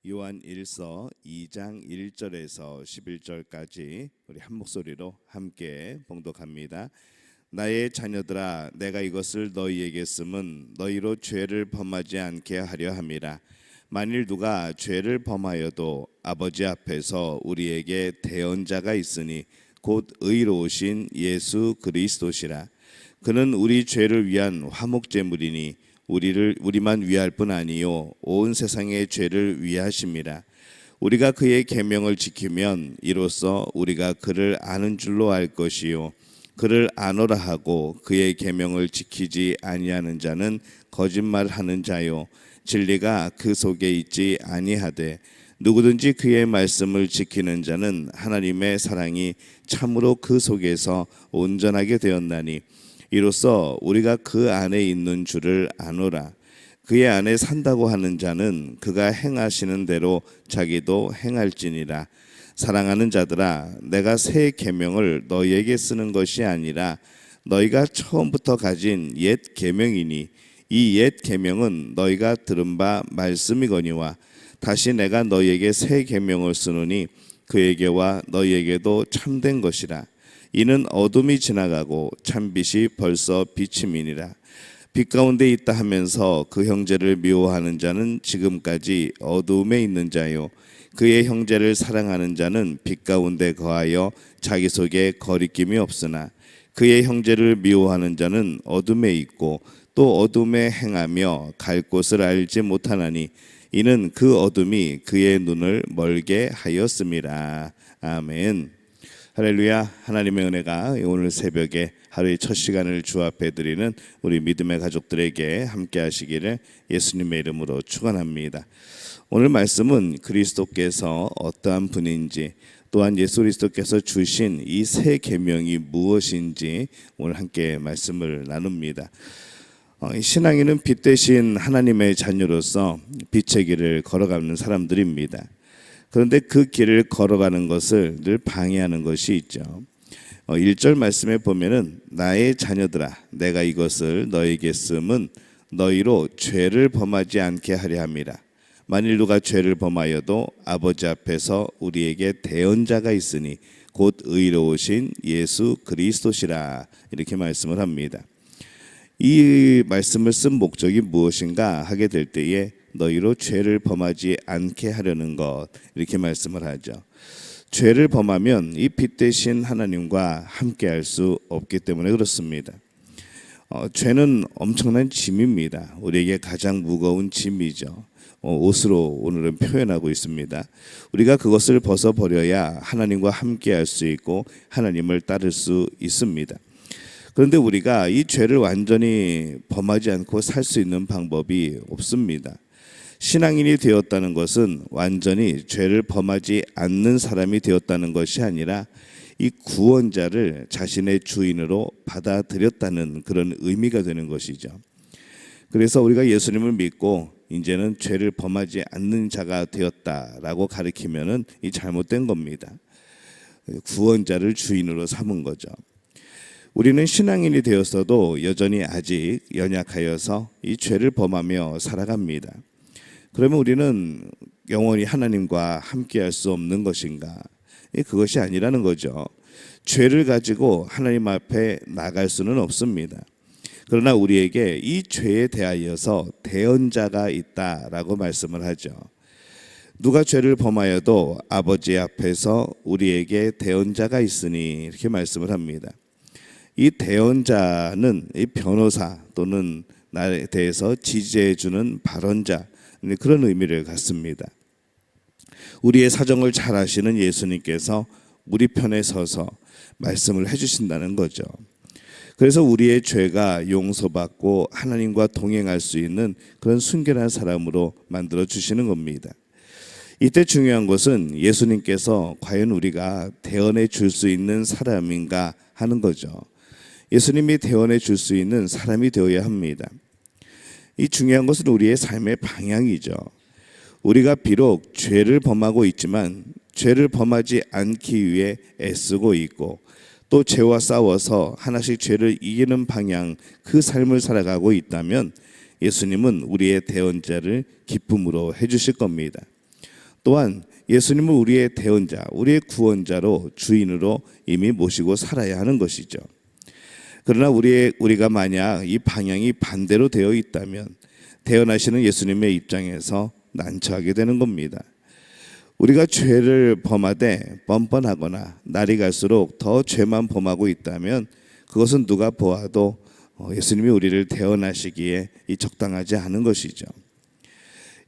요한 1서 2장 1절에서 11절까지 우리 한 목소리로 함께 봉독합니다. 나의 자녀들아, 내가 이것을 너희에게 쓰면 너희로 죄를 범하지 않게 하려 함이라. 만일 누가 죄를 범하여도 아버지 앞에서 우리에게 대언자가 있으니 곧 의로우신 예수 그리스도시라. 그는 우리 죄를 위한 화목제물이니 우리만 위할 뿐 아니요 온 세상의 죄를 위하심이라. 우리가 그의 계명을 지키면 이로써 우리가 그를 아는 줄로 알 것이요 그를 아노라 하고 그의 계명을 지키지 아니하는 자는 거짓말하는 자요 진리가 그 속에 있지 아니하되 누구든지 그의 말씀을 지키는 자는 하나님의 사랑이 참으로 그 속에서 온전하게 되었나니 이로써 우리가 그 안에 있는 줄을 아노라. 그의 안에 산다고 하는 자는 그가 행하시는 대로 자기도 행할지니라. 사랑하는 자들아, 내가 새 계명을 너희에게 쓰는 것이 아니라 너희가 처음부터 가진 옛 계명이니 이 옛 계명은 너희가 들은 바 말씀이거니와 다시 내가 너희에게 새 계명을 쓰노니 그에게와 너희에게도 참된 것이라. 이는 어둠이 지나가고 참빛이 벌써 비침이니라. 빛 가운데 있다 하면서 그 형제를 미워하는 자는 지금까지 어둠에 있는 자요 그의 형제를 사랑하는 자는 빛 가운데 거하여 자기 속에 거리낌이 없으나 그의 형제를 미워하는 자는 어둠에 있고 또 어둠에 행하며 갈 곳을 알지 못하나니 이는 그 어둠이 그의 눈을 멀게 하였음이라. 아멘. 할렐루야. 하나님의 은혜가 오늘 새벽에 하루의 첫 시간을 주 앞에 드리는 우리 믿음의 가족들에게 함께 하시기를 예수님의 이름으로 축원합니다. 오늘 말씀은 그리스도께서 어떠한 분인지 또한 예수 그리스도께서 주신 이 새 계명이 무엇인지 오늘 함께 말씀을 나눕니다. 신앙인은 빛 대신 하나님의 자녀로서 빛의 길을 걸어가는 사람들입니다. 그런데 그 길을 걸어가는 것을 늘 방해하는 것이 있죠. 1절 말씀에 보면은 나의 자녀들아, 내가 이것을 너에게 쓰면 너희로 죄를 범하지 않게 하려 함이라. 만일 누가 죄를 범하여도 아버지 앞에서 우리에게 대언자가 있으니 곧 의로우신 예수 그리스도시라. 이렇게 말씀을 합니다. 이 말씀을 쓴 목적이 무엇인가 하게 될 때에 너희로 죄를 범하지 않게 하려는 것, 이렇게 말씀을 하죠. 죄를 범하면 이 빛 대신 하나님과 함께 할 수 없기 때문에 그렇습니다. 죄는 엄청난 짐입니다. 우리에게 가장 무거운 짐이죠. 옷으로 오늘은 표현하고 있습니다. 우리가 그것을 벗어버려야 하나님과 함께 할 수 있고 하나님을 따를 수 있습니다. 그런데 우리가 이 죄를 완전히 범하지 않고 살 수 있는 방법이 없습니다. 신앙인이 되었다는 것은 완전히 죄를 범하지 않는 사람이 되었다는 것이 아니라 이 구원자를 자신의 주인으로 받아들였다는 그런 의미가 되는 것이죠. 그래서 우리가 예수님을 믿고 이제는 죄를 범하지 않는 자가 되었다라고 가르치면은 이 잘못된 겁니다. 구원자를 주인으로 삼은 거죠. 우리는 신앙인이 되었어도 여전히 아직 연약하여서 이 죄를 범하며 살아갑니다. 그러면 우리는 영원히 하나님과 함께 할 수 없는 것인가? 그것이 아니라는 거죠. 죄를 가지고 하나님 앞에 나갈 수는 없습니다. 그러나 우리에게 이 죄에 대하여서 대언자가 있다라고 말씀을 하죠. 누가 죄를 범하여도 아버지 앞에서 우리에게 대언자가 있으니 이렇게 말씀을 합니다. 이 대언자는 이 변호사 또는 나에 대해서 지지해 주는 발언자, 그런 의미를 갖습니다. 우리의 사정을 잘 아시는 예수님께서 우리 편에 서서 말씀을 해주신다는 거죠. 그래서 우리의 죄가 용서받고 하나님과 동행할 수 있는 그런 순결한 사람으로 만들어 주시는 겁니다. 이때 중요한 것은 예수님께서 과연 우리가 대언해 줄 수 있는 사람인가 하는 거죠. 예수님이 대언해 줄 수 있는 사람이 되어야 합니다. 이 중요한 것은 우리의 삶의 방향이죠. 우리가 비록 죄를 범하고 있지만 죄를 범하지 않기 위해 애쓰고 있고 또 죄와 싸워서 하나씩 죄를 이기는 방향, 그 삶을 살아가고 있다면 예수님은 우리의 대언자를 기쁨으로 해주실 겁니다. 또한 예수님을 우리의 대언자, 우리의 구원자로 주인으로 이미 모시고 살아야 하는 것이죠. 그러나 우리가 만약 이 방향이 반대로 되어 있다면 대언하시는 예수님의 입장에서 난처하게 되는 겁니다. 우리가 죄를 범하되 뻔뻔하거나 날이 갈수록 더 죄만 범하고 있다면 그것은 누가 보아도 예수님이 우리를 대언하시기에 적당하지 않은 것이죠.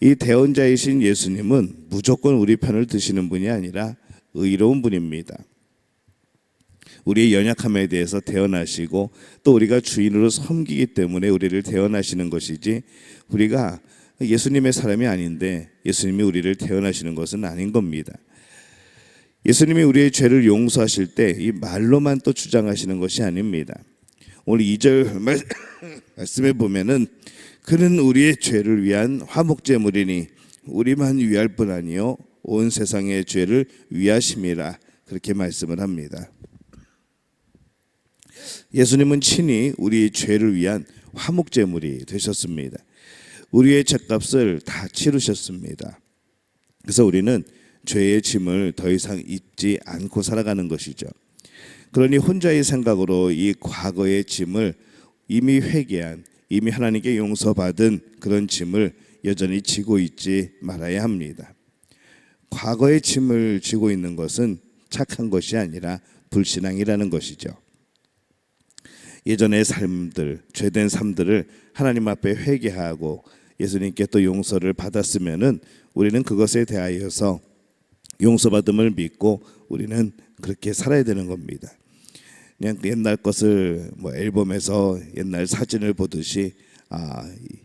이 대언자이신 예수님은 무조건 우리 편을 드시는 분이 아니라 의로운 분입니다. 우리의 연약함에 대해서 대언하시고 또 우리가 주인으로 섬기기 때문에 우리를 대언하시는 것이지, 우리가 예수님의 사람이 아닌데 예수님이 우리를 대언하시는 것은 아닌 겁니다. 예수님이 우리의 죄를 용서하실 때 이 말로만 또 주장하시는 것이 아닙니다. 오늘 2절 말씀에 보면은 그는 우리의 죄를 위한 화목제물이니 우리만 위할 뿐 아니요 온 세상의 죄를 위하심이라, 그렇게 말씀을 합니다. 예수님은 친히 우리의 죄를 위한 화목제물이 되셨습니다. 우리의 죄값을 다 치르셨습니다. 그래서 우리는 죄의 짐을 더 이상 입지 않고 살아가는 것이죠. 그러니 혼자의 생각으로 이 과거의 짐을 이미 회개한, 이미 하나님께 용서받은 그런 짐을 여전히 지고 있지 말아야 합니다. 과거의 짐을 지고 있는 것은 착한 것이 아니라 불신앙이라는 것이죠. 예전의 삶들, 죄된 삶들을 하나님 앞에 회개하고 예수님께 또 용서를 받았으면은 우리는 그것에 대하여서 용서받음을 믿고 우리는 그렇게 살아야 되는 겁니다. 그냥 옛날 것을 앨범에서 옛날 사진을 보듯이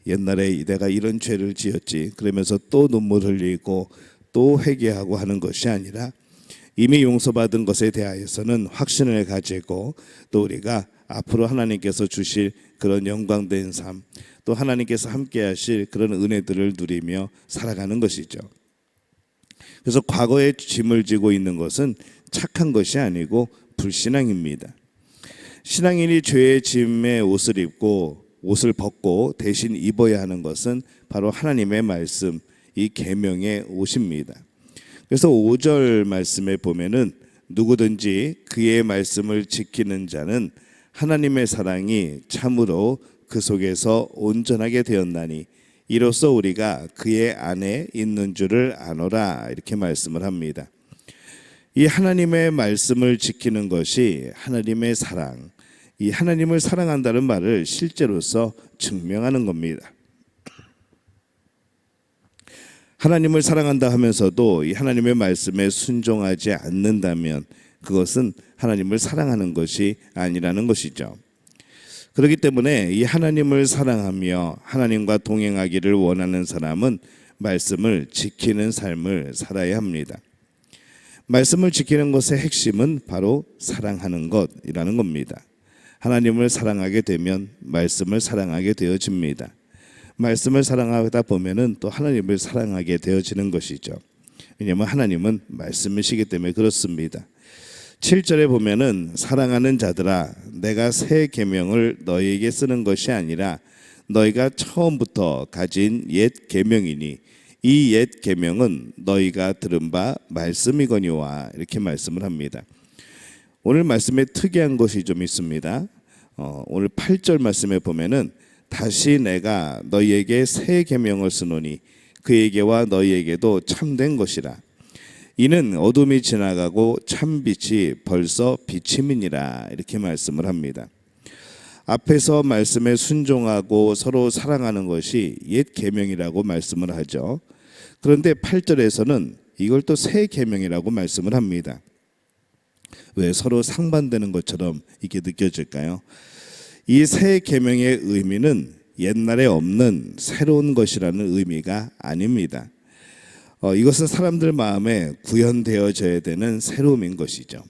옛날에 내가 이런 죄를 지었지 그러면서 또 눈물 흘리고 또 회개하고 하는 것이 아니라 이미 용서받은 것에 대하여서는 확신을 가지고 또 우리가 앞으로 하나님께서 주실 그런 영광된 삶, 또 하나님께서 함께 하실 그런 은혜들을 누리며 살아가는 것이죠. 그래서 과거의 짐을 지고 있는 것은 착한 것이 아니고 불신앙입니다. 신앙인이 죄의 짐의 옷을 입고 옷을 벗고 대신 입어야 하는 것은 바로 하나님의 말씀, 이 계명의 옷입니다. 그래서 5절 말씀에 보면은 누구든지 그의 말씀을 지키는 자는 하나님의 사랑이 참으로 그 속에서 온전하게 되었나니 이로써 우리가 그의 안에 있는 줄을 아노라, 이렇게 말씀을 합니다. 이 하나님의 말씀을 지키는 것이 하나님의 사랑, 이 하나님을 사랑한다는 말을 실제로서 증명하는 겁니다. 하나님을 사랑한다 하면서도 이 하나님의 말씀에 순종하지 않는다면 그것은 하나님을 사랑하는 것이 아니라는 것이죠. 그렇기 때문에 이 하나님을 사랑하며 하나님과 동행하기를 원하는 사람은 말씀을 지키는 삶을 살아야 합니다. 말씀을 지키는 것의 핵심은 바로 사랑하는 것이라는 겁니다. 하나님을 사랑하게 되면 말씀을 사랑하게 되어집니다. 말씀을 사랑하다 보면은 또 하나님을 사랑하게 되어지는 것이죠. 왜냐하면 하나님은 말씀이시기 때문에 그렇습니다. 7절에 보면은 사랑하는 자들아 내가 새 계명을 너희에게 쓰는 것이 아니라 너희가 처음부터 가진 옛 계명이니 이 옛 계명은 너희가 들은 바 말씀이거니와, 이렇게 말씀을 합니다. 오늘 말씀에 특이한 것이 좀 있습니다. 오늘 8절 말씀에 보면은 다시 내가 너희에게 새 계명을 쓰노니 그에게와 너희에게도 참된 것이라. 이는 어둠이 지나가고 참빛이 벌써 비침이니라, 이렇게 말씀을 합니다. 앞에서 말씀에 순종하고 서로 사랑하는 것이 옛 계명이라고 말씀을 하죠. 그런데 8절에서는 이걸 또 새 계명이라고 말씀을 합니다. 왜 서로 상반되는 것처럼 이게 느껴질까요? 이 새 계명의 의미는 옛날에 없는 새로운 것이라는 의미가 아닙니다. 이것은 사람들 마음에 구현되어져야 되는 새로움인 것이죠.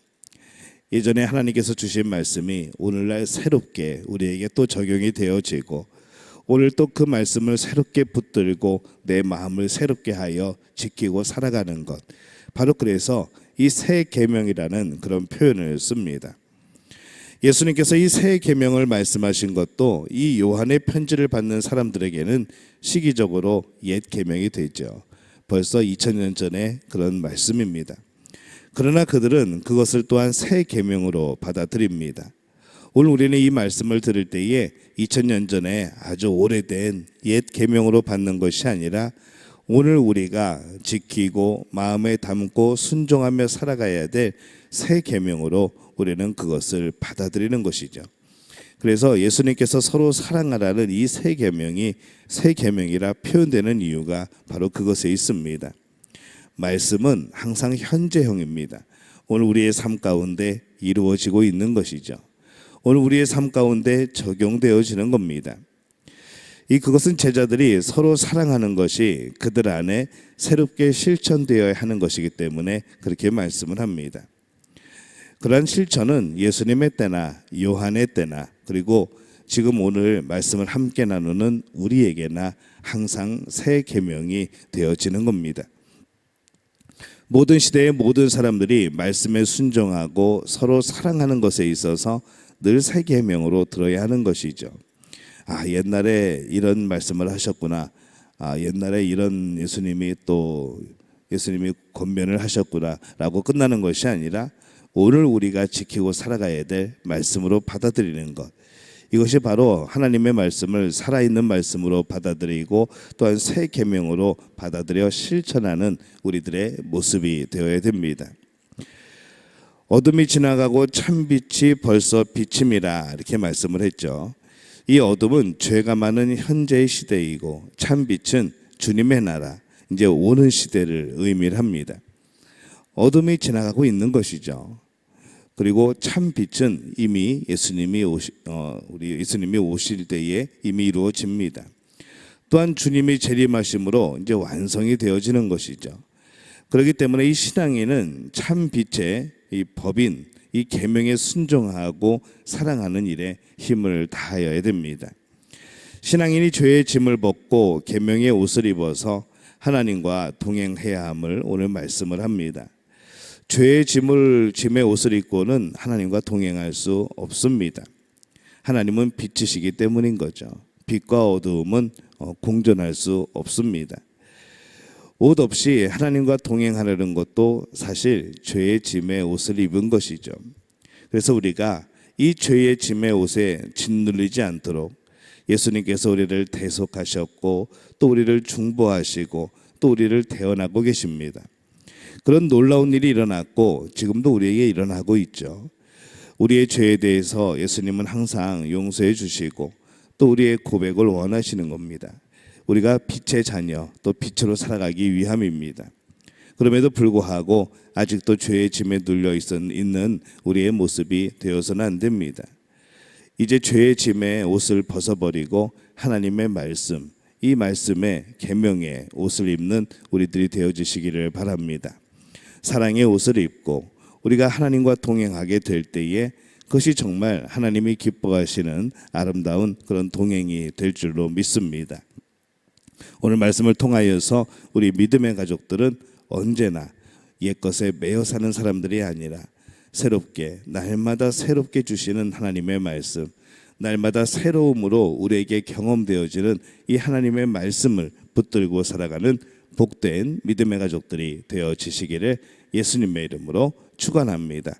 예전에 하나님께서 주신 말씀이 오늘날 새롭게 우리에게 또 적용이 되어지고 오늘 또 그 말씀을 새롭게 붙들고 내 마음을 새롭게 하여 지키고 살아가는 것, 바로 그래서 이 새 계명이라는 그런 표현을 씁니다. 예수님께서 이 새 계명을 말씀하신 것도 이 요한의 편지를 받는 사람들에게는 시기적으로 옛 계명이 되죠. 벌써 2000년 전의 그런 말씀입니다. 그러나 그들은 그것을 또한 새 계명으로 받아들입니다. 오늘 우리는 이 말씀을 들을 때에 2000년 전에 아주 오래된 옛 계명으로 받는 것이 아니라 오늘 우리가 지키고 마음에 담고 순종하며 살아가야 될 새 계명으로 우리는 그것을 받아들이는 것이죠. 그래서 예수님께서 서로 사랑하라는 이 새 계명이 새 계명이라 표현되는 이유가 바로 그것에 있습니다. 말씀은 항상 현재형입니다. 오늘 우리의 삶 가운데 이루어지고 있는 것이죠. 오늘 우리의 삶 가운데 적용되어지는 겁니다. 그것은 제자들이 서로 사랑하는 것이 그들 안에 새롭게 실천되어야 하는 것이기 때문에 그렇게 말씀을 합니다. 그러한 실천은 예수님의 때나 요한의 때나 그리고 지금 오늘 말씀을 함께 나누는 우리에게나 항상 새 계명이 되어지는 겁니다. 모든 시대의 모든 사람들이 말씀에 순종하고 서로 사랑하는 것에 있어서 늘 새 계명으로 들어야 하는 것이죠. 옛날에 이런 말씀을 하셨구나. 옛날에 이런 예수님이 권면을 하셨구나라고 끝나는 것이 아니라 오늘 우리가 지키고 살아가야 될 말씀으로 받아들이는 것. 이것이 바로 하나님의 말씀을 살아있는 말씀으로 받아들이고 또한 새 계명으로 받아들여 실천하는 우리들의 모습이 되어야 됩니다. 어둠이 지나가고 참빛이 벌써 비침이라 이렇게 말씀을 했죠. 이 어둠은 죄가 많은 현재의 시대이고 참빛은 주님의 나라, 이제 오는 시대를 의미를 합니다. 어둠이 지나가고 있는 것이죠. 그리고 참빛은 이미 예수님이 오실 때에 이미 이루어집니다. 또한 주님이 재림하심으로 이제 완성이 되어지는 것이죠. 그렇기 때문에 이 신앙인은 참빛의 이 법인 이 계명에 순종하고 사랑하는 일에 힘을 다하여야 됩니다. 신앙인이 죄의 짐을 벗고 계명의 옷을 입어서 하나님과 동행해야 함을 오늘 말씀을 합니다. 죄의 짐의 옷을 입고는 하나님과 동행할 수 없습니다. 하나님은 빛이시기 때문인 거죠. 빛과 어두움은 공존할 수 없습니다. 옷 없이 하나님과 동행하려는 것도 사실 죄의 짐의 옷을 입은 것이죠. 그래서 우리가 이 죄의 짐의 옷에 짓눌리지 않도록 예수님께서 우리를 대속하셨고 또 우리를 중보하시고 또 우리를 대언하고 계십니다. 그런 놀라운 일이 일어났고 지금도 우리에게 일어나고 있죠. 우리의 죄에 대해서 예수님은 항상 용서해 주시고 또 우리의 고백을 원하시는 겁니다. 우리가 빛의 자녀 또 빛으로 살아가기 위함입니다. 그럼에도 불구하고 아직도 죄의 짐에 눌려 있는 우리의 모습이 되어서는 안 됩니다. 이제 죄의 짐의 옷을 벗어버리고 하나님의 말씀, 이 말씀의 계명의 옷을 입는 우리들이 되어주시기를 바랍니다. 사랑의 옷을 입고 우리가 하나님과 동행하게 될 때에 그것이 정말 하나님이 기뻐하시는 아름다운 그런 동행이 될 줄로 믿습니다. 오늘 말씀을 통하여서 우리 믿음의 가족들은 언제나 옛것에 매여 사는 사람들이 아니라 새롭게 날마다 새롭게 주시는 하나님의 말씀, 날마다 새로움으로 우리에게 경험되어지는 이 하나님의 말씀을 붙들고 살아가는 복된 믿음의 가족들이 되어지시기를 예수님의 이름으로 축원합니다.